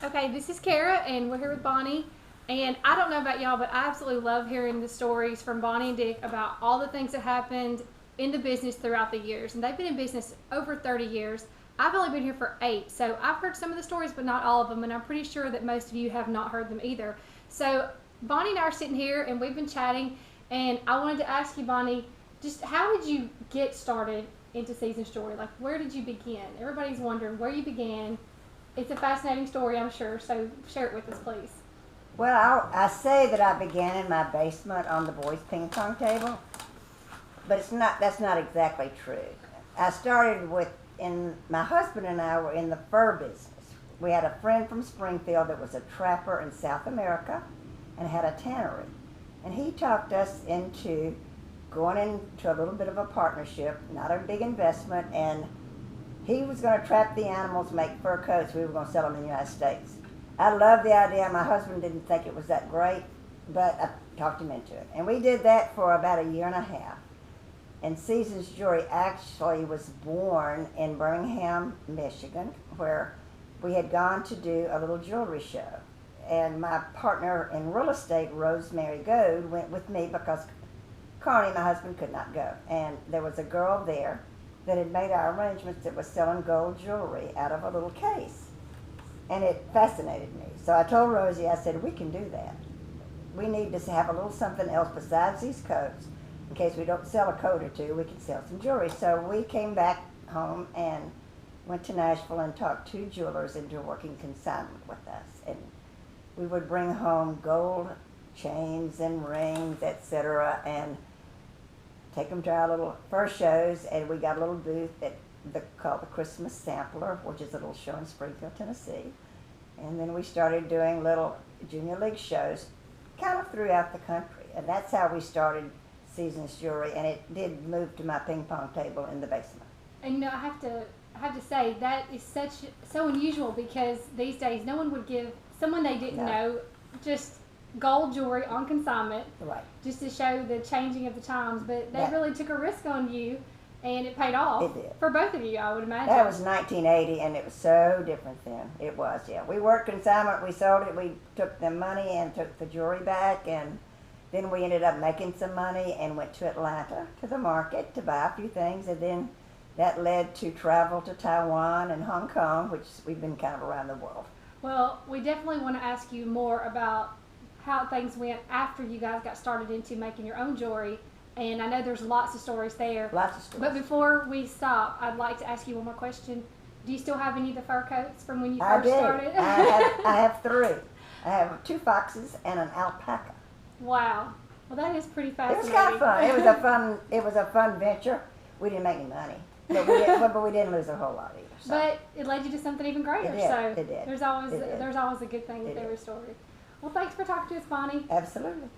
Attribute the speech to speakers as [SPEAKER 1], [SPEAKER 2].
[SPEAKER 1] Okay, this is Kara, and we're here with Bonnie. And I don't know about y'all, but I absolutely love hearing the stories from Bonnie and Dick about all the things that happened in the business throughout the years. And they've been in business over 30 years. I've only been here for 8, so I've heard some of the stories, but not all of them. And I'm pretty sure that most of you have not heard them either. So Bonnie and I are sitting here, and we've been chatting. And I wanted to ask you, Bonnie, just how did you get started into Season's Jewelry? Like, where did you begin? Everybody's wondering where you began. It's a fascinating story, I'm sure, so share it with us, please.
[SPEAKER 2] Well, I say that I began in my basement on the boys' ping pong table, but that's not exactly true. I started my husband and I were in the fur business. We had a friend from Springfield that was a trapper in South America and had a tannery. And he talked us into going into a little bit of a partnership, not a big investment, and he was going to trap the animals, make fur coats. We were going to sell them in the United States. I loved the idea. My husband didn't think it was that great, but I talked him into it. And we did that for about a year and a half. And Season's Jewelry actually was born in Birmingham, Michigan, where we had gone to do a little jewelry show. And my partner in real estate, Rosemary Goad, went with me because Carney, my husband, could not go. And there was a girl there that had made our arrangements that was selling gold jewelry out of a little case. And it fascinated me. So I told Rosie, I said, we can do that. We need to have a little something else besides these coats. In case we don't sell a coat or two, we can sell some jewelry. So we came back home and went to Nashville and talked 2 jewelers into working consignment with us. And we would bring home gold chains and rings, etc., and take them to our little fur shows, and we got a little booth called the Christmas Sampler, which is a little show in Springfield, Tennessee. And then we started doing little junior league shows kind of throughout the country. And that's how we started Season's Jewelry, and it did move to my ping pong table in the basement.
[SPEAKER 1] And you know, I have to say that is so unusual, because these days no one would give someone they didn't know just gold jewelry on consignment,
[SPEAKER 2] right,
[SPEAKER 1] just to show the changing of the times. But they really took a risk on you, and it paid off.
[SPEAKER 2] It did.
[SPEAKER 1] For both of you, I would imagine.
[SPEAKER 2] That was 1980, and it was so different then. It was, yeah. We worked consignment, we sold it, we took the money and took the jewelry back, and then we ended up making some money and went to Atlanta to the market to buy a few things, and then that led to travel to Taiwan and Hong Kong, which we've been kind of around the world.
[SPEAKER 1] Well, we definitely want to ask you more about how things went after you guys got started into making your own jewelry. And I know there's lots of stories there.
[SPEAKER 2] Lots of stories.
[SPEAKER 1] But before we stop, I'd like to ask you one more question. Do you still have any of the fur coats from when you first started?
[SPEAKER 2] I have 3. I have 2 foxes and an alpaca.
[SPEAKER 1] Wow. Well, that is pretty fascinating.
[SPEAKER 2] It was kind of fun. It was a fun venture. We didn't make any money, but we didn't lose a whole lot either. So.
[SPEAKER 1] But it led you to something even greater.
[SPEAKER 2] It did.
[SPEAKER 1] So
[SPEAKER 2] it did.
[SPEAKER 1] There's always a good thing with every story. Well, thanks for talking to us, Bonnie.
[SPEAKER 2] Absolutely.